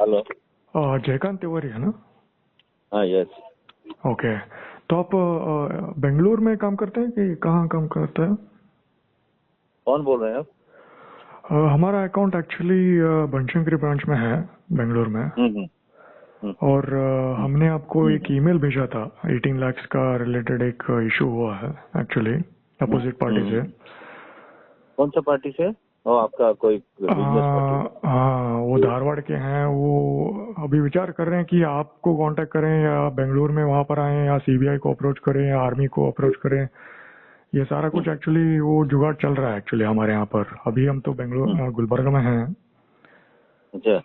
Hello. Jaikant Tiwari है ना? हाँ, यस। ओके। तो आप बेंगलुरु में काम करते हैं कि कहाँ काम करते हैं? कौन बोल रहे हैं आप? हमारा अकाउंट एक्चुअली बनशंकरी ब्रांच में है, बेंगलुरु में। हम्म। और हमने आपको एक ईमेल भेजा था, 18 लाख का रिलेटेड एक इशू हुआ है एक्चुअली अपोजिट पार्टी से। कौन सा पार्टी से? ओ, आपका कोई बिजनेस पार्टी? हाँ, वो धारवाड़ के हैं। वो अभी विचार कर रहे हैं कि आपको कांटेक्ट करें या बेंगलुरु में वहां पर आए या सीबीआई को अप्रोच करें या आर्मी को अप्रोच करें। ये सारा कुछ एक्चुअली वो जुगाड़ चल रहा है एक्चुअली हमारे यहाँ पर। अभी हम तो बेंगलुरु गुलबर्गा में हैं। अच्छा।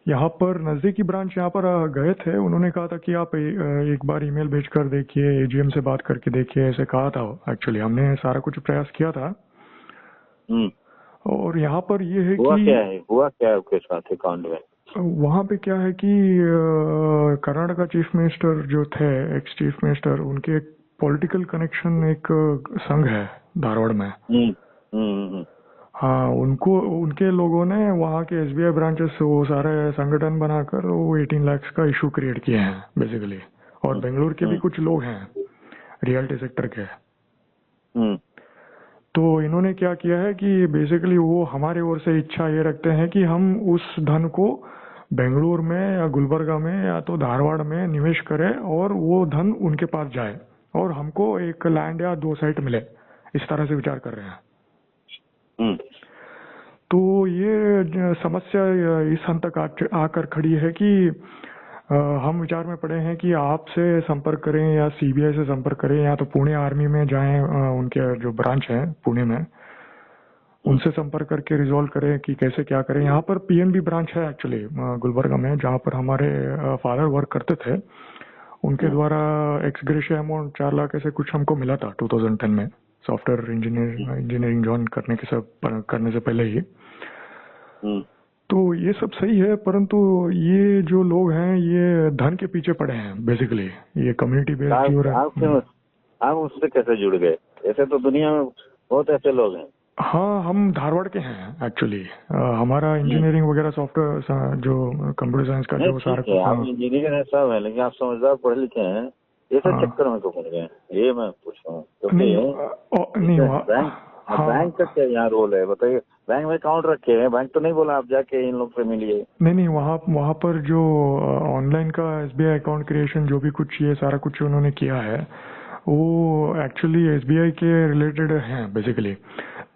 यहाँ पर नजदीकी ब्रांच यहाँ पर गए थे। उन्होंने कहा था कि आप एक बार ईमेल भेजकर देखिए, एजीएम से बात करके देखिए, ऐसे कहा था। एक्चुअली हमने सारा कुछ प्रयास किया था। और यहाँ पर ये है हुआ कि हुआ क्या है आपके साथ अकाउंट में? वहाँ पे क्या है कि कर्नाटका चीफ मिनिस्टर जो थे, एक्स चीफ मिनिस्टर, उनके एक पॉलिटिकल कनेक्शन एक संघ है धारवाड़ में। हाँ, उनको उनके लोगों ने वहाँ के एसबीआई ब्रांचेस से वो सारे संगठन बनाकर वो 18 लाख का इशू क्रिएट किए हैं बेसिकली। और बेंगलुरु के भी कुछ लोग हैं रियल्टी सेक्टर के। तो इन्होंने क्या किया है कि बेसिकली वो हमारे ओर से इच्छा ये रखते हैं कि हम उस धन को बेंगलुरु में या गुलबर्गा में या तो धारवाड़ में निवेश करें और वो धन उनके पास जाए और हमको एक लैंड या 2 साइट मिले। इस तरह से विचार कर रहे हैं। तो ये समस्या इस हद तक आकर खड़ी है कि हम विचार में पड़े हैं कि आपसे संपर्क करें या सीबीआई से संपर्क करें या तो पुणे आर्मी में जाएं, उनके जो ब्रांच है पुणे में, उनसे संपर्क करके रिजॉल्व करें कि कैसे क्या करें। यहाँ पर पीएनबी ब्रांच है एक्चुअली गुलबर्गा में, जहाँ पर हमारे फादर वर्क करते थे। उनके द्वारा एक्स ग्रेशिया अमाउंट 4 लाख ऐसे कुछ हमको मिला था 2010 में, सॉफ्टवेयर इंजीनियरिंग ज्वाइन करने से पहले ही। तो ये सब सही है, परंतु ये जो लोग हैं ये धन के पीछे पड़े हैं बेसिकली। ये कम्युनिटी बेस्ड जो आप उससे कैसे जुड़ गए? ऐसे तो दुनिया में बहुत ऐसे लोग हैं। हाँ, हम धारवाड़ के हैं एक्चुअली। हमारा इंजीनियरिंग वगैरह सॉफ्टवेयर जो कंप्यूटर साइंस का जो सारा कुछ। आप इंजीनियर है सब है, लेकिन आप समझदार पढ़े लिखे हैं, ऐसे चक्कर में क्यों पड़ गए? ये मैं पूछ रहा हूँ। बैंक का क्या यहाँ रोल है बताइए? बैंक में अकाउंट रखे हैं, बैंक तो नहीं बोला आप जाके इन लोग से मिलिए? नहीं, वहाँ पर जो ऑनलाइन का एसबीआई अकाउंट क्रिएशन जो भी कुछ ये सारा कुछ उन्होंने किया है वो एक्चुअली एसबीआई के रिलेटेड है बेसिकली।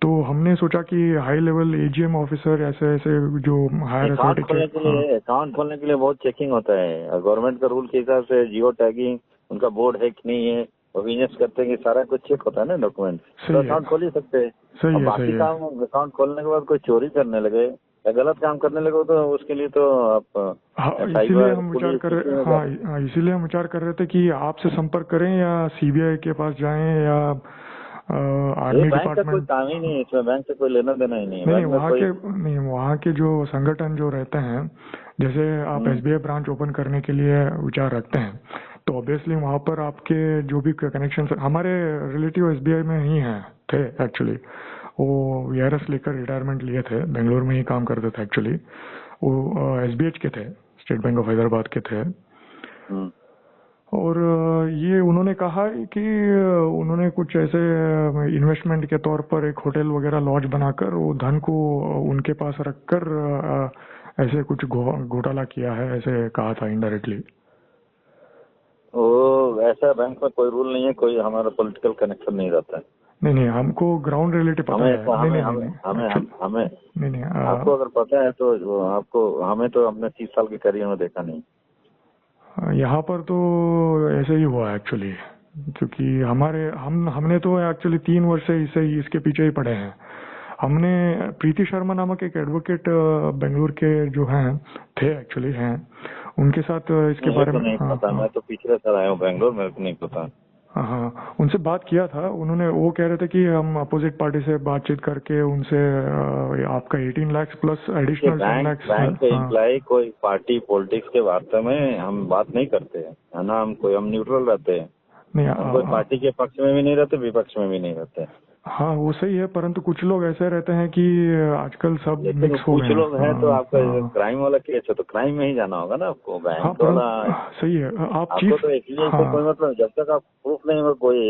तो हमने सोचा कि हाई लेवल एजीएम ऑफिसर ऐसे जो हायर अथॉरिटी। अकाउंट खोलने के लिए बहुत चेकिंग होता है गवर्नमेंट का रूल के हिसाब से। जियो टैगिंग उनका बोर्ड है कि नहीं है, वो बिजनेस करते हैं कि सारा कुछ चेक होता है ना डॉक्यूमेंट। तो अकाउंट खोल ही सकते हैं। सही है, बाकी काम अकाउंट खोलने के बाद कोई चोरी करने लगे या गलत काम करने लगे तो उसके लिए तो आप इसीलिए हम विचार कर रहे थे कि आपसे संपर्क करें या सीबीआई के पास जाएं या आर्मी डिपार्टमेंट। बैंक का कोई काम ही नहीं है इसमें, बैंक से कोई लेना देना ही नहीं है। वहाँ के जो संगठन जो रहते हैं, जैसे आप एसबीआई ब्रांच ओपन करने के लिए विचार रखते हैं तो ऑब्वियसली वहाँ पर आपके जो भी कनेक्शन, हमारे रिलेटिव एसबीआई में ही हैं थे एक्चुअली। वो वीआरएस लेकर रिटायरमेंट लिए थे, बेंगलुरु में ही काम करते थे एक्चुअली। वो एसबीएच के थे, स्टेट बैंक ऑफ हैदराबाद के थे। और ये उन्होंने कहा कि उन्होंने कुछ ऐसे इन्वेस्टमेंट के तौर पर एक होटल वगैरह लॉज बनाकर वो धन को उनके पास रखकर ऐसे कुछ घोटाला किया है, ऐसे कहा था इनडायरेक्टली। ओ, ऐसा बैंक में कोई रूल नहीं है, कोई हमारा पॉलिटिकल कनेक्शन नहीं रहता है। नहीं, हमको ग्राउंड रिलेटिव पता है। नहीं, आपको अगर पता है तो आपको, हमें तो अपने 30 साल के करियर में देखा नहीं। यहाँ पर तो ऐसे ही हुआ एक्चुअली, क्योंकि हमने तो एक्चुअली 3 वर्ष से इसके पीछे ही पड़े हैं। हमने प्रीति शर्मा नामक एक एडवोकेट बेंगलुरु के जो हैं थे एक्चुअली हैं, उनके साथ इसके बारे में नहीं पता। मैं तो पिछले साल आया हूँ बेंगलुरु, मेरे को नहीं पता। हाँ, उनसे बात किया था। उन्होंने वो कह रहे थे कि हम अपोजिट पार्टी से बातचीत करके उनसे आपका 18 lakh plus additional 10 lakh. Bank के एम्प्लॉय कोई पार्टी पॉलिटिक्स के वार्ता में हम बात नहीं करते हैं, है ना। हम न्यूट्रल रहते हैं। नहीं, हम कोई पार्टी के पक्ष में भी नहीं रहते, विपक्ष में भी नहीं रहते। हाँ वो सही है, परंतु कुछ लोग ऐसे रहते हैं कि आजकल सब लेकिन मिक्स हो कुछ गए हैं। लोग हैं तो आपका हाँ क्राइम वाला केस है तो क्राइम में ही जाना होगा ना आपको, हाँ, बैंक वाला। परंतु सही है आप आपको चीफ। तो एसबीआई से कोई हाँ मतलब, जब तक आप प्रूफ नहीं होगा कोई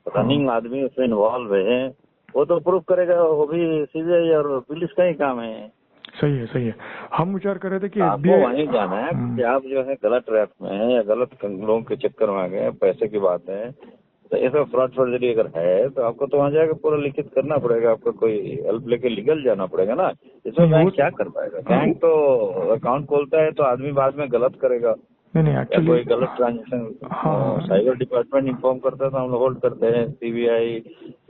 हाँ, रनिंग आदमी उसमें इन्वॉल्व है, वो तो प्रूफ करेगा, वो भी सीबीआई और पुलिस का ही काम है। सही है सही है। हम विचार कर रहे थे कि तो आपको एसबीआई। वहीं जाना है कि आप जो है गलत ट्रैप में है या गलत लोगों के चक्कर में आ गए, पैसे की बात है, तो ऐसा फ्रॉड फर्जरी अगर है तो आपको तो वहाँ जाकर पूरा लिखित करना पड़ेगा, आपको कोई हेल्प लेके लीगल जाना पड़ेगा ना। इसमें नहीं वो बैंक क्या कर पाएगा? बैंक तो अकाउंट खोलता है तो आदमी बाद में गलत करेगा नहीं नहीं या एक्चुअली। कोई गलत ट्रांजेक्शन, हाँ हाँ साइबर डिपार्टमेंट इन्फॉर्म करता है तो हम लोग होल्ड करते हैं, सीबीआई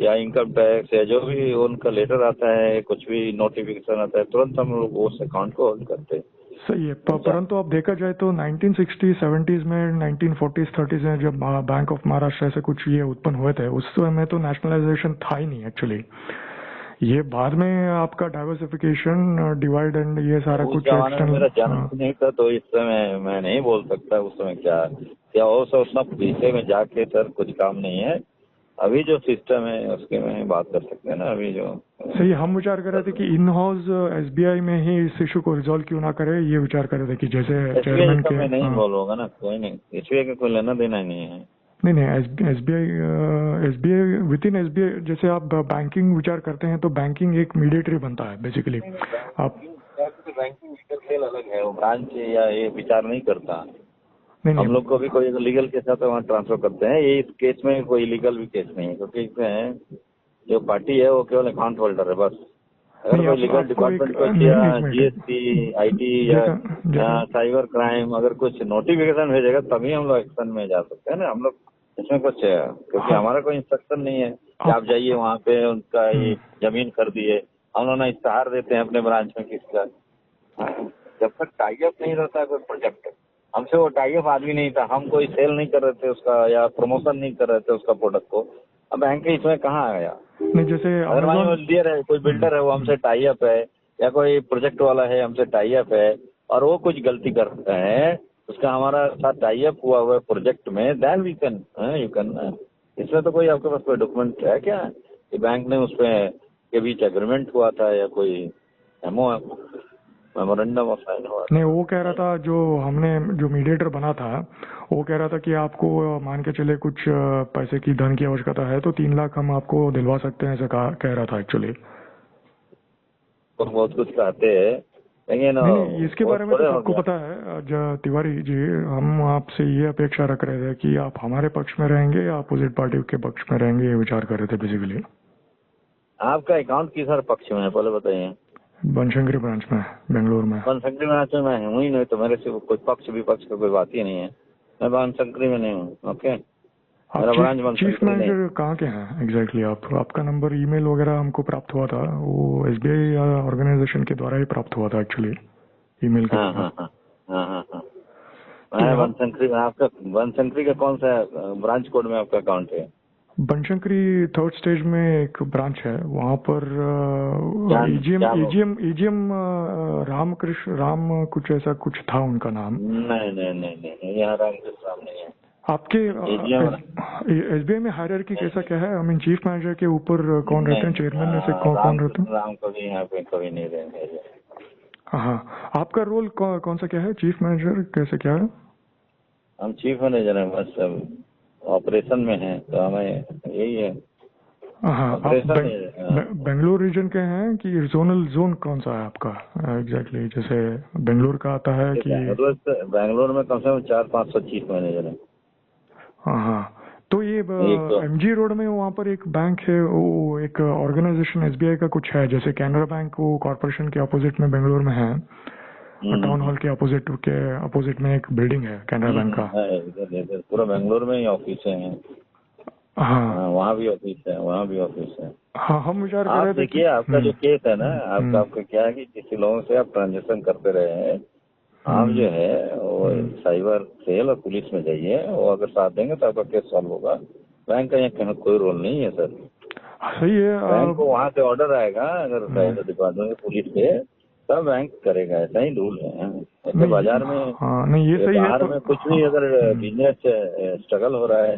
या इनकम टैक्स या जो भी उनका लेटर आता है, कुछ भी नोटिफिकेशन आता है, तुरंत हम लोग उस अकाउंट को होल्ड करते हैं। सही है, समझा? परंतु अब देखा जाए तो 1960 70s में 1940s 30s में जब बैंक ऑफ महाराष्ट्र ऐसे कुछ ये उत्पन्न हुए थे, उस समय तो नेशनलाइजेशन था ही नहीं एक्चुअली। ये बाद में आपका डाइवर्सिफिकेशन, डिवाइड एंड ये सारा उस कुछ जमाने में मेरा जन्म एक्सटर्नल। ही नहीं था तो इस समय मैं नहीं बोल सकता उस समय क्या क्या हो, सब उतना विषय में जाके सर कुछ काम नहीं है। अभी जो सिस्टम है उसके में बात कर सकते हैं ना, अभी जो सही, हम विचार कर रहे थे कि इन हाउस एसबीआई में ही इस इशू को रिजॉल्व क्यों ना करे, ये विचार कर रहे थे कि जैसे एसबीआई चेयरमैन का के। मैं नहीं हाँ इन्वॉल्व होगा ना, कोई नहीं, एसबीआई का कोई लेना देना ही नहीं है। नहीं नहीं, एसबीआई विद इन एसबीआई जैसे आप बैंकिंग विचार करते हैं तो बैंकिंग एक मीडिएटरी बनता है बेसिकली। आप बैंकिंग लीगल खेल अलग है, वो ब्रांच या ये विचार नहीं करता। नहीं हम नहीं। लोग को भी कोई लीगल केस आता है वहाँ ट्रांसफर करते हैं, ये इस केस में कोई लीगल भी केस नहीं है, क्योंकि इसमें जो पार्टी है वो केवल अकाउंट होल्डर है बस। अगर नहीं कोई आप लीगल आपको एक डिपार्टमेंट को नहीं किया, नहीं, एक मिनट। जीएसटी, आईटी या जैसा जैसा साइबर क्राइम अगर कुछ नोटिफिकेशन भेजेगा तभी हम लोग एक्शन में जा सकते हैं ना। हम लोग इसमें कुछ क्योंकि हाँ हमारा कोई इंस्ट्रक्शन नहीं है कि आप आप जाइए वहाँ पे उनका ये हम्म, जमीन खरीदिए। हम लोग ना इश्तेहार देते हैं अपने ब्रांच में किसका, जब तक टाई अप नहीं रहता है कोई प्रोजेक्ट। हमसे वो टाई अप आदमी नहीं था, हम कोई सेल नहीं कर रहे थे उसका या प्रमोशन नहीं कर रहे थे उसका प्रोडक्ट को। अब बैंक के इसमें कहाँ आया? नहीं जैसे अगर मान लो अमेजोन। डियर है, कोई बिल्डर है वो हमसे टाई अप है, या कोई प्रोजेक्ट वाला है हमसे टाई अप है और वो कुछ गलती करते हैं, उसका हमारा साथ टाई अप हुआ हुआ है प्रोजेक्ट में, then we can you can. इसमें तो कोई आपके पास कोई डॉक्यूमेंट है क्या कि बैंक ने उस पर के बीच एग्रीमेंट हुआ था या कोई एमओ मेमोरेंडम ऑफ साइन हुआ नहीं था? वो कह रहा था जो हमने जो मीडिएटर बना था, वो कह रहा था कि आपको मान के चले कुछ पैसे की धन की आवश्यकता है तो 3 लाख हम आपको दिलवा सकते हैं, ऐसा कह रहा था एक्चुअली। तो बहुत कुछ कहते हैं लेकिन नहीं नहीं, इसके वो बारे में तो थोड़े हो सबको गया। पता है तिवारी जी। हम आपसे ये अपेक्षा रख रहे थे कि आप हमारे पक्ष में रहेंगे या अपोजिट पार्टी के पक्ष में रहेंगे, ये विचार कर रहे थे बेसिकली। आपका अकाउंट किस हर पक्ष में है पहले बताइए? बनशंकरी ब्रांच में, बेंगलोर में। बनशंकरी में मैं हूँ ही नहीं, तो मेरे से कोई पक्ष विपक्ष का कोई बात ही नहीं है। मैं बनशंकरी में नहीं हूँ। ओके, आप मेरा ब्रांच चीफ बनशंकरी नहीं। मैनेजर कहाँ के हैं एग्जैक्टली? आपका नंबर ईमेल वगैरह हमको प्राप्त हुआ था, वो एसबीआई ऑर्गेनाइजेशन के द्वारा ही प्राप्त हुआ था एक्चुअली, ईमेल के हाँ द्वारा। हाँ हाँ हाँ हाँ हाँ। तो मैं यहाँ बनशंकरी में, आपका बनशंकरी का कौन सा ब्रांच कोड में आपका अकाउंट है? बनशंकरी थर्ड स्टेज में एक ब्रांच है, वहाँ पर ईजीएम क्या ईजीएम ईजीएम रामकृष्ण राम कुछ ऐसा कुछ था उनका नाम। नहीं नहीं नहीं नहीं, यहाँ रामकृष्ण राम नहीं है। आपके एजीएम एसबीआई में हायरार्की कैसा क्या है? आई मीन चीफ मैनेजर के ऊपर कौन रहते हैं, नहीं, चेयरमैन में से कौन रहते हैं? रामकृष्ण राम कभी यहाँ पे कभी नहीं रहेंगे। हाँ, आपका रोल कौन सा क्या है, चीफ मैनेजर कैसे क्या है? हम चीफ मैनेजर हैं, बस ऑपरेशन में हैं तो हमें यही है हाँ, आप ऑपरेशन में। बेंगलोर रीजन के हैं कि जोनल जोन कौन सा है आपका एग्जैक्टली? जैसे बेंगलोर का आता है कि? बैंगलोर में कम से कम 400-500 चीफ मैनेजर हैं। हाँ हाँ, तो ये एक तो एमजी रोड में वहाँ पर एक बैंक है, वो एक ऑर्गेनाइजेशन एसबीआई का कुछ है, जैसे कैनरा बैंक वो कॉर्पोरेशन के अपोजिट में बेंगलोर में है, टाउन हॉल के अपोजिट में एक बिल्डिंग है कैनरा बैंक का। है, इधर पूरा बेंगलोर में ही ऑफिस है। हाँ वहाँ भी ऑफिस है, वहाँ भी ऑफिस है। हाँ, हम विचार कर आप रहे थे कि देखिए, आपका जो केस है ना, हम्म, आपका क्या है कि किसी लोगों से आप ट्रांजेक्शन करते रहे हैं, आप जो है वो साइबर सेल और पुलिस में जाइए, वो अगर साथ देंगे तो आपका केस सॉल्व होगा। बैंक का यहाँ कोई रोल नहीं है सर। सही है। बैंक को वहाँ से ऑर्डर आएगा अगर साइबर डिपार्टमेंट पुलिस से, तब बैंक करेगा, ऐसा ही रूल है। ऐसे नहीं बाजार में हाँ नहीं, ये सही है बाहर में कुछ भी अगर हम्म, बिजनेस स्ट्रगल हो रहा है,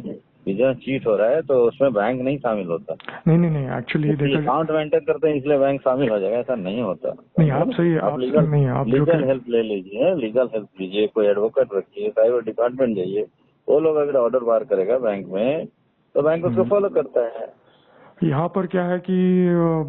बिजनेस चीट हो रहा है तो उसमें बैंक नहीं शामिल होता। नहीं एक्चुअली देखा अकाउंट मेंटेन करते हैं इसलिए बैंक शामिल हो जाएगा, ऐसा नहीं होता। नहीं, आप सही आप आप लीगल नहीं आप जो लीगल हेल्प ले लीजिए, लीगल हेल्प लीजिए, कोई एडवोकेट रखिए, साइबर डिपार्टमेंट जाइए, वो लोग अगर ऑर्डर बार करेगा बैंक में तो बैंक उसको फॉलो करता है। यहाँ पर क्या है कि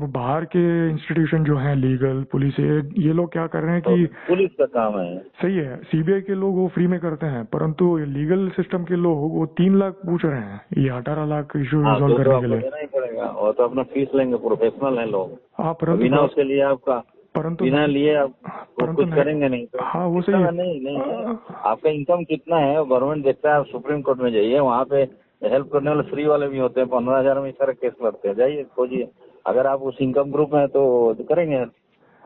बाहर के इंस्टीट्यूशन जो हैं, लीगल, पुलिस, ये लोग क्या कर रहे हैं तो कि पुलिस का काम है। सही है, सीबीआई के लोग वो फ्री में करते हैं, परंतु लीगल सिस्टम के लोग वो 3 लाख पूछ रहे हैं ये 18 लाख इशू हाँ, रिजॉल्व तो करने के आपको लिए। देना ही पड़ेगा, और तो अपना फीस लेंगे, प्रोफेशनल है लोग। हाँ, बिना उसके लिए आपका परंतु बिना नहीं लिए आप परंतु कुछ नहीं। करेंगे नहीं तो हाँ, वो सही कितना है। नहीं है। आपका इनकम कितना है गवर्नमेंट देखता है। आप सुप्रीम कोर्ट में जाइए, वहाँ पे हेल्प करने वाले फ्री वाले भी होते हैं, 15,000 में सारा केस लड़ते हैं। जाइए खोजिए, अगर आप उस इनकम ग्रुप में है तो करेंगे।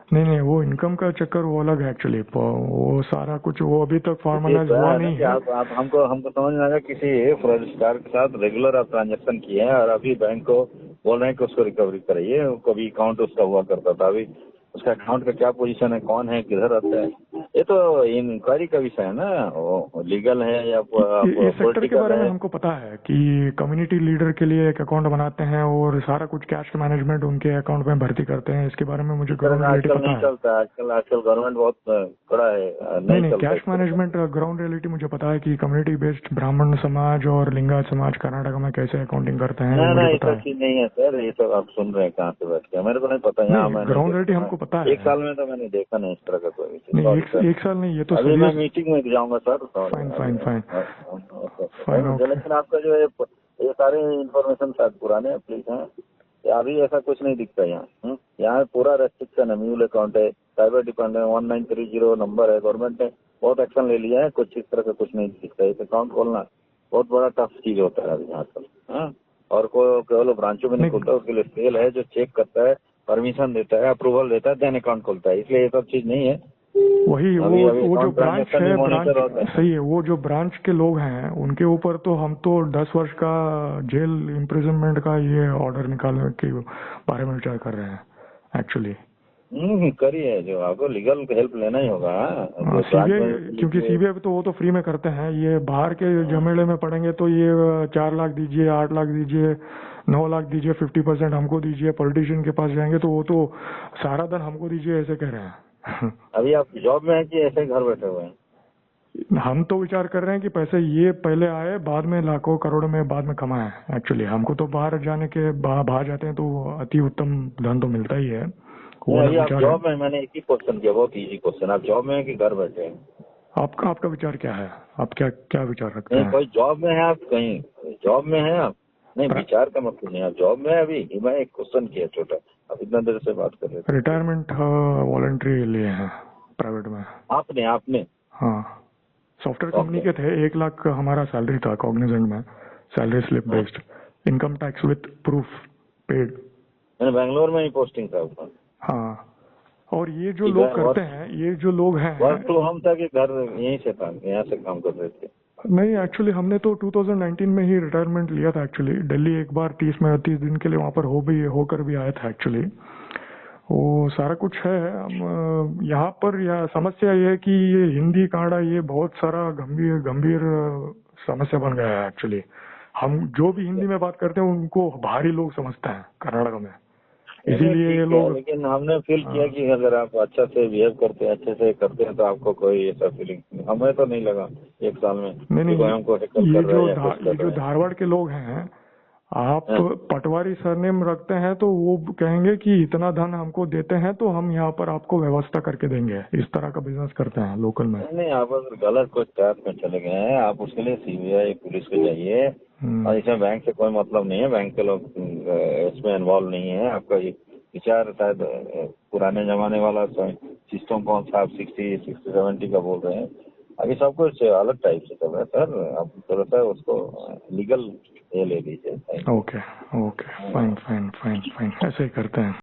नहीं, वो इनकम का चक्कर वो अलग है एक्चुअली, वो सारा कुछ वो अभी तक ये फॉर्मलाइज तो हुआ है ना नहीं कि है। आप हमको समझ में आएगा, किसी फ्रॉडस्टर के साथ रेगुलर आप ट्रांजेक्शन किए हैं और अभी बैंक को बोल रहे हैं कि उसको रिकवरी कराइए। कभी अकाउंट उसका हुआ करता था, अभी उसका अकाउंट का क्या पोजीशन है, कौन है, किधर रहता है, ये तो इंक्वायरी का विषय है ना। वो लीगल है या ये सेक्टर के पॉलिटिकल बारे में है। हमको पता है कि कम्युनिटी लीडर के लिए एक अकाउंट बनाते हैं और सारा कुछ कैश मैनेजमेंट उनके अकाउंट में भर्ती करते हैं। इसके बारे में मुझे इस तरह ग्राउंड का रियलिटी आजकल पता नहीं है। चलता। आजकल गवर्नमेंट बहुत कड़ा है, नहीं नहीं, चलता कैश इस तरह का। मैनेजमेंट ग्राउंड रियलिटी मुझे पता है कि कम्युनिटी बेस्ड ब्राह्मण समाज और लिंगायत समाज कर्नाटक में कैसे अकाउंटिंग करते हैं, वो ना मुझे ऐसा पता है। चीज नहीं है सर, ये सब आप सुन रहे हैं कहाँ से बैठ के, मेरे को नहीं पता। यहाँ नहीं, मैं नहीं ग्राउंड रियलिटी देखता, हमको पता मैं एक है। साल में तो मैंने देखा नहीं इस तरह का कोई चीज। नहीं, सॉरी सर, एक साल नहीं, ये तो अभी मैं सीरियस। मीटिंग में जाऊंगा सर। सॉरी फाइन अभी फाइन फाइन फाइन, मुझे, ओके। लेकिन आपका जो है ये सारे इन्फॉर्मेशन शायद पुराने प्लीज हैं। अभी ऐसा कुछ नहीं दिखता यहाँ। यहाँ पूरा रेस्ट्रिक्शन है, म्यूल अकाउंट है, साइबर डिपार्टमेंट 1930 नंबर है। गवर्नमेंट ने बहुत एक्शन ले लिया है, कुछ इस तरह का कुछ नहीं दिखता है। अकाउंट खोलना बहुत बड़ा टफ चीज होता है अभी आजकल। और केवल ब्रांचों में नहीं खुलता, उसके लिए सेल है जो चेक करता है, परमिशन देता है, अप्रूवल देता है, देन अकाउंट खोलता है। इसलिए ये सब चीज नहीं है। वही अभी वो जो अकाउंट ब्रांच ट्रांजेक्शन ही है, ब्रांच मॉनिटर होता है। सही है, वो जो ब्रांच के लोग हैं उनके ऊपर तो हम तो 10 वर्ष का जेल इम्प्रिजनमेंट का ये ऑर्डर निकालने के बारे में विचार कर रहे हैं एक्चुअली। करिए, जो आपको लीगल हेल्प लेना ही होगा। जो ब्रांच सीबीआई, में क्योंकि सीबीआई तो वो तो फ्री में करते हैं, ये बाहर के झमेले में पड़ेंगे तो ये 4 लाख दीजिए, 8 लाख दीजिए, 9 लाख दीजिए, 50% हमको दीजिए, पॉलिटिशियन के पास जाएंगे तो वो तो सारा धन हमको दीजिए ऐसे कह रहे हैं। अभी आप जॉब में है कि ऐसे ही घर बैठे हुए हैं? हम तो विचार कर रहे हैं कि पैसे ये पहले आए, बाद में लाखों करोड़ में बाद में कमाए। एक्चुअली हमको तो बाहर जाने के बाहर जाते हैं तो अति उत्तम धन तो मिलता ही है, वो अभी अलग आप विचार है। जॉब में, मैंने एक ही क्वेश्चन किया, बहुत इजी क्वेश्चन। आप जॉब में है कि घर बैठे हैं? आपका विचार क्या है? आप क्या क्या विचार रखते नहीं, हैं? कोई जॉब में है आप? कहीं जॉब में है आप? नहीं, विचार का मतलब नहीं, आप जॉब में है अभी? मैं एक क्वेश्चन किया छोटा, आप इतना देर से बात कर रहे थे। रिटायरमेंट वॉलंटरी लिए हैं प्राइवेट में। आपने हाँ, सॉफ्टवेयर कंपनी ओके। के थे। 1 लाख हमारा सैलरी था कॉग्निजेंट में, salary slip based, income tax with proof paid. मैंने बेंगलोर में ही पोस्टिंग था आपका? हाँ, और ये जो लोग करते हैं, ये जो लोग हैं, वर्क टू होम था कि घर यहीं से था, यहाँ से काम कर रहे थे? नहीं एक्चुअली हमने तो 2019 में ही रिटायरमेंट लिया था एक्चुअली। दिल्ली एक बार 30 दिन के लिए वहाँ पर होकर भी आया था एक्चुअली। वो सारा कुछ है। यहाँ पर समस्या ये है कि ये हिंदी कांडा ये बहुत सारा गंभीर समस्या बन गया है एक्चुअली। हम जो भी हिंदी में बात करते हैं उनको बाहरी लोग समझते हैं कर्नाटक में, इसीलिए ये ठीक है, लोग। लेकिन हमने फील किया कि अगर आप अच्छा से बिहेव करते हैं, अच्छे से करते हैं, तो आपको कोई ऐसा फीलिंग हमें तो नहीं लगा एक साल में नहीं, कि कोई हमको हेकल कर रहा है या कुछ ये कर जो रहा है। धारवाड़ के लोग हैं, आप हाँ। पटवारी सरनेम रखते हैं तो वो कहेंगे कि इतना धन हमको देते हैं तो हम यहाँ पर आपको व्यवस्था करके देंगे। इस तरह का बिजनेस करते हैं लोकल में। नहीं, आप अगर गलत कोई ट्रैप में चले गए हैं, आप उसके लिए सीबीआई पुलिस को जाइए। और इसमें बैंक से कोई मतलब नहीं है, बैंक के लोग इसमें इन्वॉल्व नहीं है। आपका ये विचार शायद पुराने जमाने वाला सिस्टम कौन सा आप 60-70 का बोल रहे हैं। अभी सब कुछ अलग टाइप से चल रहा है सर। आप थोड़ा सा उसको लीगल ये ले लीजिए। Okay okay, fine fine fine fine, ऐसे ही करते हैं।